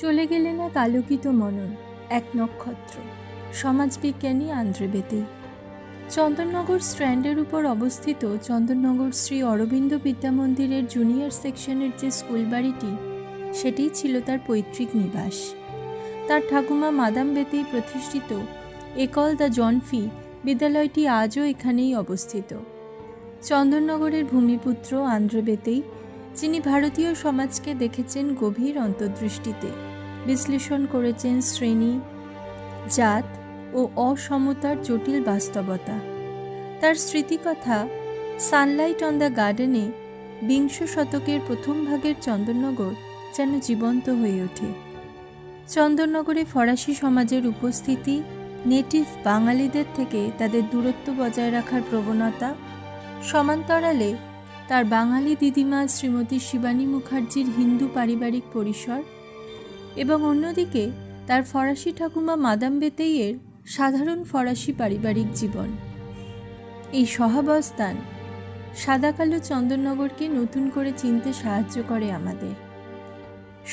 চলে গেলেন এক আলোকিত মনন, এক নক্ষত্র, সমাজবিজ্ঞানী আন্দ্রে বেতেই। চন্দননগর স্ট্র্যান্ডের উপর অবস্থিত চন্দননগর শ্রী অরবিন্দ বিদ্যামন্দিরের জুনিয়র সেকশনের যে স্কুল বাড়িটি, সেটিই ছিল তার পৈতৃক নিবাস। তার ঠাকুমা মাদাম বেতেই প্রতিষ্ঠিত একল দ্য জনফি বিদ্যালয়টি আজও এখানেই অবস্থিত। চন্দননগরের ভূমিপুত্র আন্দ্রে বেতেই, যিনি ভারতীয় সমাজকে দেখেছেন গভীর অন্তর্দৃষ্টিতে, বিশ্লেষণ করেছেন শ্রেণী, জাত ও অসমতার জটিল বাস্তবতা। তার স্মৃতিকথা সানলাইট অন দ্য গার্ডেনে বিংশ শতকের প্রথম ভাগের চন্দননগর যেন জীবন্ত হয়ে ওঠে। চন্দননগরে ফরাসি সমাজের উপস্থিতি, নেটিভ বাঙালিদের থেকে তাদের দূরত্ব বজায় রাখার প্রবণতা, সমান্তরালে তার বাঙালি দিদিমা শ্রীমতী শিবানী মুখার্জির হিন্দু পারিবারিক পরিসর, এবং অন্যদিকে তার ফরাসি ঠাকুমা মাদাম বেতেইয়ের সাধারণ ফরাসি পারিবারিক জীবন। এই সহাবস্থান সাদাকালো চন্দননগরকে নতুন করে চিনতে সাহায্য করে আমাদের।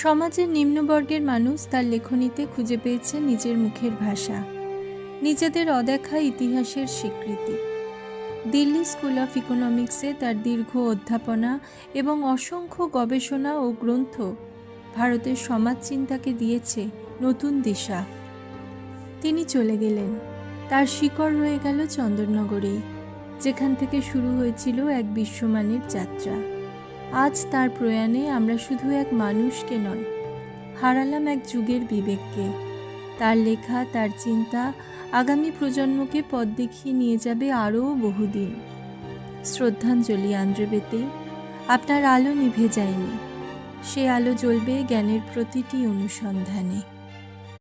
সমাজের নিম্নবর্গের মানুষ তার লেখনীতে খুঁজে পেয়েছে নিজের মুখের ভাষা, নিজেদের অদেখা ইতিহাসের স্বীকৃতি। দিল্লি স্কুল অফ ইকোনমিক্সে তার দীর্ঘ অধ্যাপনা এবং অসংখ্য গবেষণা ও গ্রন্থ ভারতের সমাজ চিন্তাকে দিয়েছে নতুন দিশা। তিনি চলে গেলেন, তার শিকড় রয়ে গেল চন্দননগরেই, যেখান থেকে শুরু হয়েছিল এক বিশ্বমানের যাত্রা। আজ তার প্রয়াণে আমরা শুধু এক মানুষকে নয়, হারালাম এক যুগের বিবেককে। তার লেখা, তার চিন্তা আগামী প্রজন্মকে পথ দেখিয়ে নিয়ে যাবে আরও বহুদিন। শ্রদ্ধাঞ্জলি আন্দ্রে বেতেই, আপনার আলো নিভে যায়নি, সে আলো জ্বলবে জ্ঞানের প্রতিটি অনুসন্ধানে।